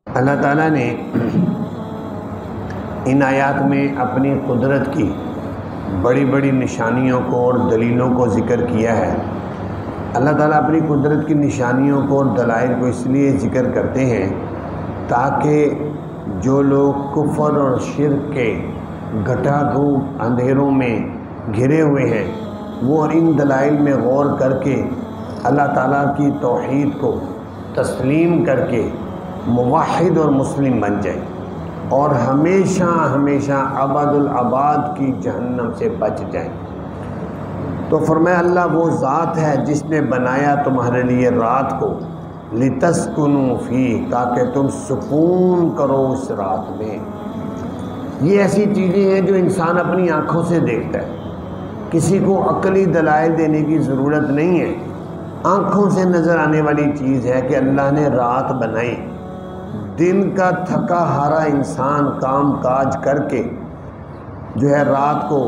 اللہ تعالیٰ نے ان آیات میں اپنی قدرت کی بڑی بڑی نشانیوں کو اور دلیلوں کو ذکر کیا ہے۔ اللہ تعالیٰ اپنی قدرت کی نشانیوں کو اور دلائل کو اس لیے ذکر کرتے ہیں تاکہ جو لوگ کفر اور شرک کے گھٹا گھوٹ اندھیروں میں گھرے ہوئے ہیں وہ ان دلائل میں غور کر کے اللہ تعالیٰ کی توحید کو تسلیم کر کے موحد اور مسلم بن جائیں اور ہمیشہ ہمیشہ ابد الاباد کی جہنم سے بچ جائیں۔ تو فرمایا اللہ وہ ذات ہے جس نے بنایا تمہارے لیے رات کو لتسکنوا فیہ، تاکہ تم سکون کرو اس رات میں۔ یہ ایسی چیزیں ہیں جو انسان اپنی آنکھوں سے دیکھتا ہے، کسی کو عقلی دلائل دینے کی ضرورت نہیں ہے، آنکھوں سے نظر آنے والی چیز ہے کہ اللہ نے رات بنائی۔ دن کا تھکا ہارا انسان کام کاج کر کے جو ہے رات کو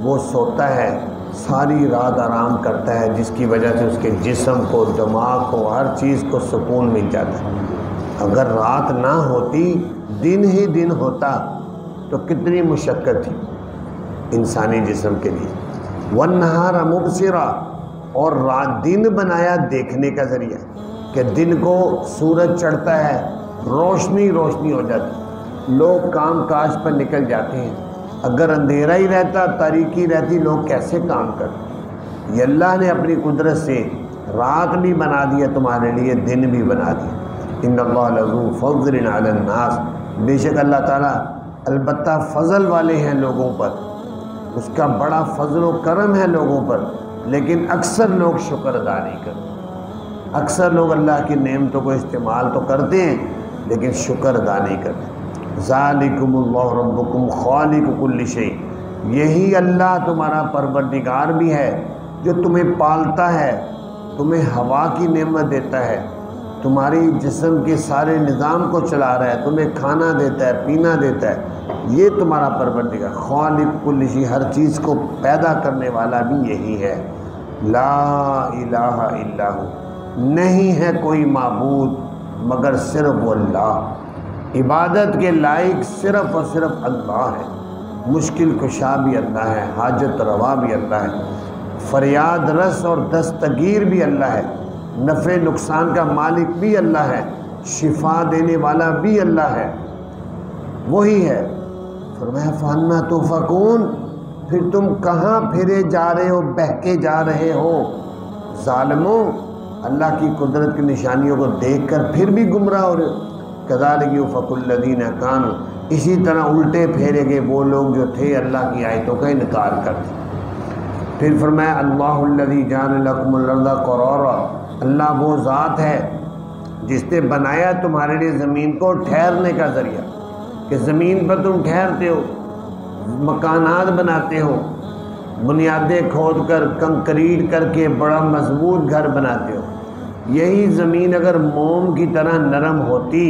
وہ سوتا ہے، ساری رات آرام کرتا ہے، جس کی وجہ سے اس کے جسم کو، دماغ کو، ہر چیز کو سکون مل جاتا ہے۔ اگر رات نہ ہوتی، دن ہی دن ہوتا تو کتنی مشقت تھی انسانی جسم کے لیے۔ وَالنَّهَارَ مُبْصِرًا، اور رات دن بنایا دیکھنے کا ذریعہ کہ دن کو سورج چڑھتا ہے، روشنی روشنی ہو جاتی، لوگ کام کاج پر نکل جاتے ہیں۔ اگر اندھیرا ہی رہتا، تاریکی رہتی، لوگ کیسے کام کرتے؟ یہ اللہ نے اپنی قدرت سے رات بھی بنا دیا تمہارے لیے، دن بھی بنا دیا۔ ان اللہ لذو فضل علی الناس، بے شک اللہ تعالیٰ البتہ فضل والے ہیں لوگوں پر، اس کا بڑا فضل و کرم ہے لوگوں پر، لیکن اکثر لوگ شکر ادا نہیں کرتے۔ اکثر لوگ اللہ کی نعمتوں کو استعمال تو کرتے ہیں لیکن شکر ادا نہیں کرتے۔ ذالکم اللہ ربکم خالق کل شیء، یہی اللہ تمہارا پروردگار بھی ہے جو تمہیں پالتا ہے، تمہیں ہوا کی نعمت دیتا ہے، تمہاری جسم کے سارے نظام کو چلا رہا ہے، تمہیں کھانا دیتا ہے، پینا دیتا ہے، یہ تمہارا پروردگار خالق کل شیء، ہر چیز کو پیدا کرنے والا بھی یہی ہے۔ لا الہ الا ہو، نہیں ہے کوئی معبود مگر صرف وہ اللہ، عبادت کے لائق صرف اور صرف اللہ ہے، مشکل کشا بھی اللہ ہے، حاجت روا بھی اللہ ہے، فریاد رس اور دستگیر بھی اللہ ہے، نفع نقصان کا مالک بھی اللہ ہے، شفا دینے والا بھی اللہ ہے، وہی ہے۔ فرمایا فَأَنَّىٰ تُؤْفَكُونَ، پھر تم کہاں پھرے جا رہے ہو، بہکے جا رہے ہو؟ ظالموں، اللہ کی قدرت کی نشانیوں کو دیکھ کر پھر بھی گمراہ ہو رہے ہو۔ كَذَلِكَ يُؤْفَكُ الَّذِينَ كَانُوا، اسی طرح الٹے پھیرے گئے وہ لوگ جو تھے اللہ کی آیتوں کا انکار کرتے۔ پھر فرمایا اللہ الذی جعل لکم الارض قرارا، اللہ وہ ذات ہے جس نے بنایا تمہارے لیے زمین کو ٹھہرنے کا ذریعہ، کہ زمین پر تم ٹھہرتے ہو، مکانات بناتے ہو، بنیادیں کھود کر کنکریٹ کر کے بڑا مضبوط گھر بناتے ہو۔ یہی زمین اگر موم کی طرح نرم ہوتی،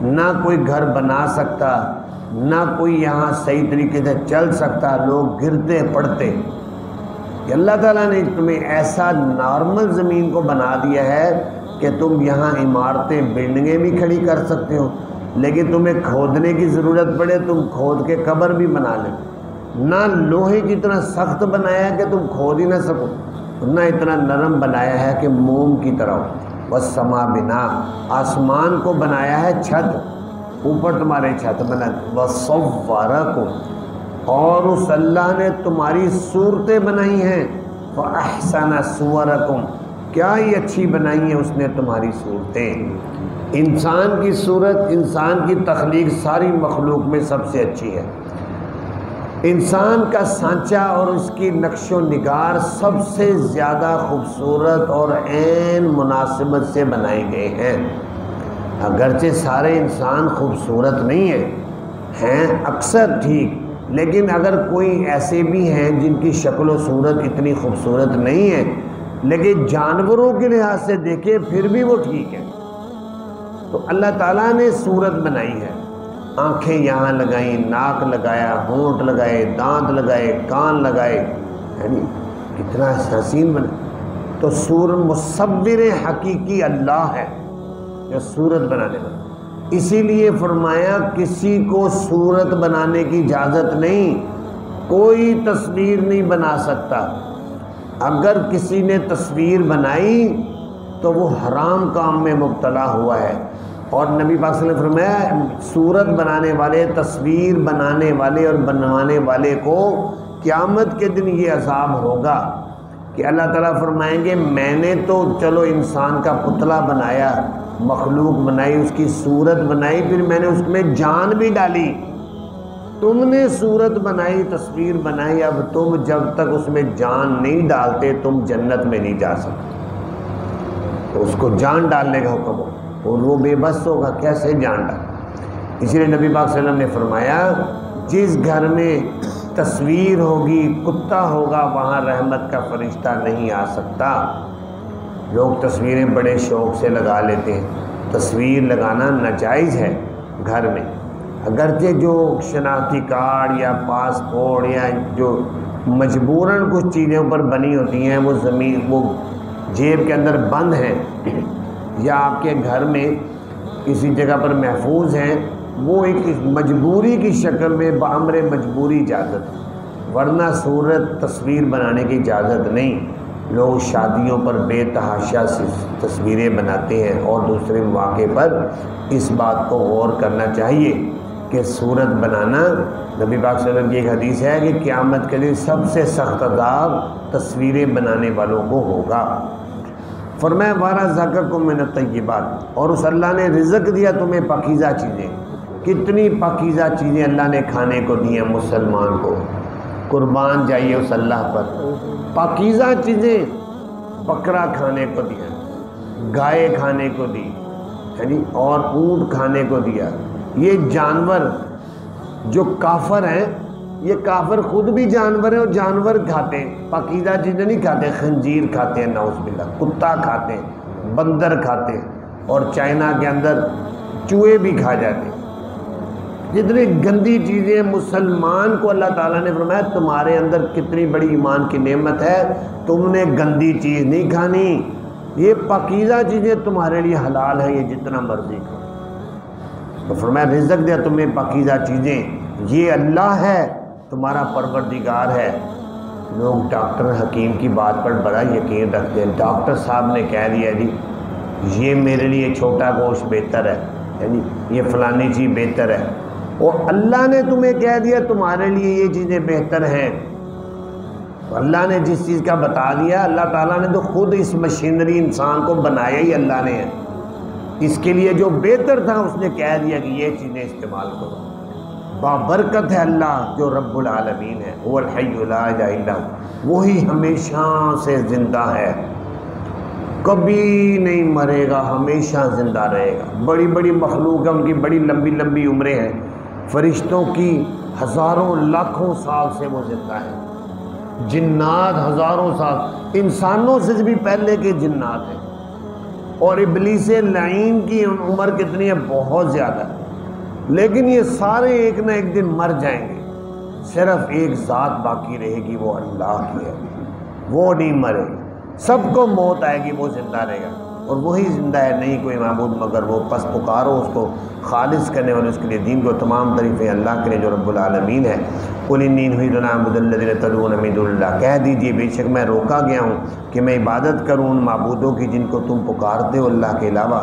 نہ کوئی گھر بنا سکتا، نہ کوئی یہاں صحیح طریقے سے چل سکتا، لوگ گرتے پڑتے۔ کہ اللہ تعالیٰ نے تمہیں ایسا نارمل زمین کو بنا دیا ہے کہ تم یہاں عمارتیں، بلڈنگیں بھی کھڑی کر سکتے ہو، لیکن تمہیں کھودنے کی ضرورت پڑے تم کھود کے قبر بھی بنا لیں۔ نہ لوہے کی طرح سخت بنایا ہے کہ تم کھود ہی نہ سکو، نہ اتنا نرم بنایا ہے کہ موم کی طرح ہو۔ والسماء بنا، آسمان کو بنایا ہے چھت، اوپر تمہارے چھت بنا۔ وصورکم، اور اس اللہ نے تمہاری صورتیں بنائی ہیں۔ فاحسن صورکم، کیا ہی اچھی بنائی ہیں اس نے تمہاری صورتیں۔ انسان کی صورت، انسان کی تخلیق ساری مخلوق میں سب سے اچھی ہے۔ انسان کا سانچہ اور اس کی نقش و نگار سب سے زیادہ خوبصورت اور عین مناسبت سے بنائے گئے ہیں۔ اگرچہ سارے انسان خوبصورت نہیں ہیں اکثر ٹھیک، لیکن اگر کوئی ایسے بھی ہیں جن کی شکل و صورت اتنی خوبصورت نہیں ہے، لیکن جانوروں کے لحاظ سے دیکھیں پھر بھی وہ ٹھیک ہے۔ تو اللہ تعالیٰ نے صورت بنائی ہے، آنکھیں یہاں لگائیں، ناک لگایا، ہونٹ لگائے، دانت لگائے، کان لگائے، یعنی کتنا حسین بنا. تو مصور حقیقی اللہ ہے جو صورت بنانے والا. اسی لیے فرمایا کسی کو صورت بنانے کی اجازت نہیں، کوئی تصویر نہیں بنا سکتا. اگر کسی نے تصویر بنائی تو وہ حرام کام میں مبتلا ہوا ہے. اور نبی پاک صلی اللہ علیہ وسلم نے فرمایا صورت بنانے والے، تصویر بنانے والے اور بنوانے والے کو قیامت کے دن یہ عذاب ہوگا کہ اللہ تعالیٰ فرمائیں گے میں نے تو چلو انسان کا پتلا بنایا، مخلوق بنائی، اس کی صورت بنائی، پھر میں نے اس میں جان بھی ڈالی. تم نے صورت بنائی، تصویر بنائی، اب تم جب تک اس میں جان نہیں ڈالتے تم جنت میں نہیں جا سکتے. تو اس کو جان ڈالنے کا حکم ہو اور وہ بے بس ہوگا، کیسے جان ڈال. اسی لیے نبی پاک صلی اللہ علیہ وسلم نے فرمایا جس گھر میں تصویر ہوگی، کتا ہوگا، وہاں رحمت کا فرشتہ نہیں آ سکتا. لوگ تصویریں بڑے شوق سے لگا لیتے ہیں. تصویر لگانا ناجائز ہے گھر میں، اگرچہ جو شناختی کارڈ یا پاسپورٹ یا جو مجبوراً کچھ چیزوں پر بنی ہوتی ہیں وہ جیب کے اندر بند ہیں یا آپ کے گھر میں کسی جگہ پر محفوظ ہیں، وہ ایک مجبوری کی شکل میں بامر مجبوری اجازت، ورنہ صورت تصویر بنانے کی اجازت نہیں. لوگ شادیوں پر بے تحاشا تصویریں بناتے ہیں اور دوسرے مواقع پر اس بات کو غور کرنا چاہیے کہ صورت بنانا، نبی پاک صلی اللہ علیہ وسلم کی ایک حدیث ہے کہ قیامت کے دن سب سے سخت عذاب تصویریں بنانے والوں کو ہوگا. فرمایا وَرَزَقَكُم مِّنَ الطَّيِّبَاتِ، اور اس اللہ نے رزق دیا تمہیں پاکیزہ چیزیں. کتنی پاکیزہ چیزیں اللہ نے کھانے کو دی ہیں مسلمان کو. قربان جائیے اس اللہ پر. پاکیزہ چیزیں، بکرا کھانے کو دیا، گائے کھانے کو دی، اور اونٹ کھانے کو دیا. یہ جانور جو کافر ہیں، یہ کافر خود بھی جانور ہیں اور جانور کھاتے ہیں، پاکیزہ چیزیں نہیں کھاتے. خنزیر کھاتے ہیں نعوذ باللہ، کتا کھاتے ہیں، بندر کھاتے ہیں، اور چائنا کے اندر چوہے بھی کھا جاتے ہیں. جتنی گندی چیزیں. مسلمان کو اللہ تعالیٰ نے فرمایا تمہارے اندر کتنی بڑی ایمان کی نعمت ہے، تم نے گندی چیز نہیں کھانی، یہ پاکیزہ چیزیں تمہارے لیے حلال ہیں، یہ جتنا مرضی کھاؤ. تو فرمایا رزق دیا تمہیں پاکیزہ چیزیں، یہ اللہ ہے تمہارا پروردگار ہے. لوگ ڈاکٹر حکیم کی بات پر بڑا یقین رکھتے ہیں. ڈاکٹر صاحب نے کہہ دیا جی یہ میرے لیے چھوٹا گوشت بہتر ہے، یعنی یہ فلانی چیز بہتر ہے، اور اللہ نے تمہیں کہہ دیا تمہارے لیے یہ چیزیں بہتر ہیں. اللہ نے جس چیز کا بتا دیا، اللہ تعالیٰ نے تو خود اس مشینری انسان کو بنایا ہی اللہ نے ہے. اس کے لیے جو بہتر تھا اس نے کہہ دیا کہ یہ چیزیں استعمال کرو. بابرکت ہے اللہ جو رب العالمین ہے، هو الحی لا الہ الا هو، وہی ہمیشہ سے زندہ ہے، کبھی نہیں مرے گا، ہمیشہ زندہ رہے گا. بڑی بڑی مخلوق ہیں، ان کی بڑی لمبی لمبی عمریں ہیں. فرشتوں کی ہزاروں لاکھوں سال سے وہ زندہ ہیں. جنات ہزاروں سال، انسانوں سے بھی پہلے کے جنات ہیں. اور ابلیس لعین کی عمر کتنی ہے؟ بہت زیادہ. لیکن یہ سارے ایک نہ ایک دن مر جائیں گے. صرف ایک ذات باقی رہے گی، وہ اللہ کی ہے، وہ نہیں مرے گی. سب کو موت آئے گی، وہ زندہ رہے گا، اور وہی زندہ ہے، نہیں کوئی معبود مگر وہ. پس پکارو اس کو خالص کرنے والے، اس کے لیے دین کو. تمام تعریفیں اللہ کے لیے جو رب العالمین ہے. قل انی نہیت ان اعبد الذین تدعون من دون اللہ، کہہ دیجئے بے شک میں روکا گیا ہوں کہ میں عبادت کروں ان معبودوں کی جن کو تم پکارتے ہو اللہ کے علاوہ.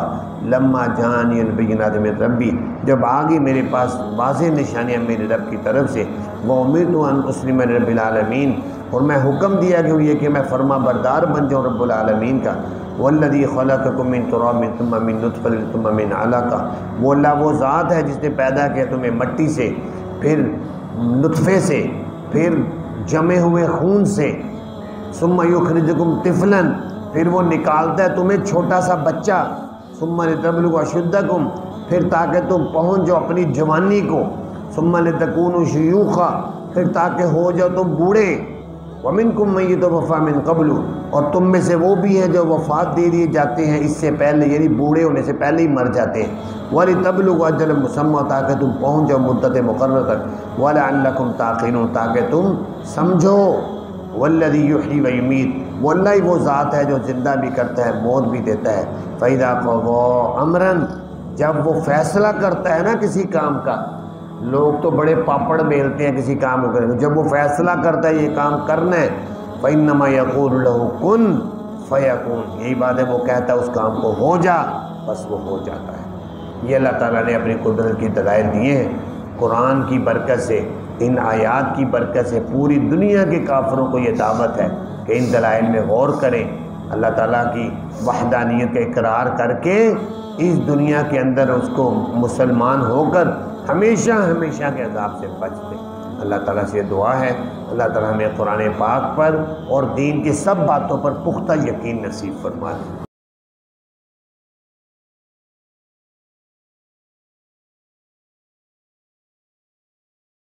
لما جانی البینات من ربی، جب آ گئی میرے پاس واضح نشانیاں میرے رب کی طرف سے. وامرت ان اسلم لرب العالمین، اور میں حکم دیا کہ یہ کہ میں فرما بردار بن جاؤں رب العالمین کا. والذی خلقکم من تراب ثم من نطفۃ ثم من علقہ، وہ اللہ وہ ذات ہے جس نے پیدا کیا تمہیں مٹی سے، پھر نطفے سے، پھر جمے ہوئے خون سے. ثم یخرجکم طفلا، پھر وہ نکالتا ہے تمہیں چھوٹا سا بچہ. ثم لتبلغوا اشدکم، پھر تاکہ تم پہنچ جاؤ اپنی جوانی کو. ثم لتکونوا شیوخا، پھر تاکہ ہو جاؤ تم بوڑھے. ومنکم من یتوفی من قبل، اور تم میں سے وہ بھی ہیں جو وفات دے دیے جاتے ہیں اس سے پہلے، یعنی بوڑھے ہونے سے پہلے ہی مر جاتے ہیں. وَلِتَبْلُغُوا أَجَلًا مُّسَمًّى، تاکہ تم پہنچ جاؤ مدت مقرر تک. وَلَعَلَّكُمْ تَعْقِلُونَ، تاکہ تم سمجھو. والذی یحیی و یمیت، وہ اللہ ہی وہ ذات ہے جو زندہ بھی کرتا ہے موت بھی دیتا ہے۔ فَإِذَا قَضَىٰ أَمْرًا، جب وہ فیصلہ کرتا ہے نا کسی کام کا، لوگ تو بڑے پاپڑ بیلتے ہیں کسی کام کو کرنے، جب وہ فیصلہ کرتا ہے یہ کام کرنا ہے، فَإِنَّمَا يَقُولُ لَهُ كُن فَيَكُونُ، یہی بات ہے، وہ کہتا ہے اس کام کو ہو جا، بس وہ ہو جاتا ہے۔ یہ اللہ تعالیٰ نے اپنی قدرت کی دلائل دیے ہیں۔ قرآن کی برکت سے، ان آیات کی برکت سے پوری دنیا کے کافروں کو یہ دعوت ہے کہ ان دلائل میں غور کریں، اللہ تعالیٰ کی وحدانیت کا اقرار کر کے اس دنیا کے اندر اس کو مسلمان ہو کر ہمیشہ ہمیشہ کے عذاب سے بچ دیں۔ اللہ تعالیٰ سے دعا ہے اللہ تعالیٰ ہمیں قرآن پاک پر اور دین کی سب باتوں پر پختہ یقین نصیب فرما دے۔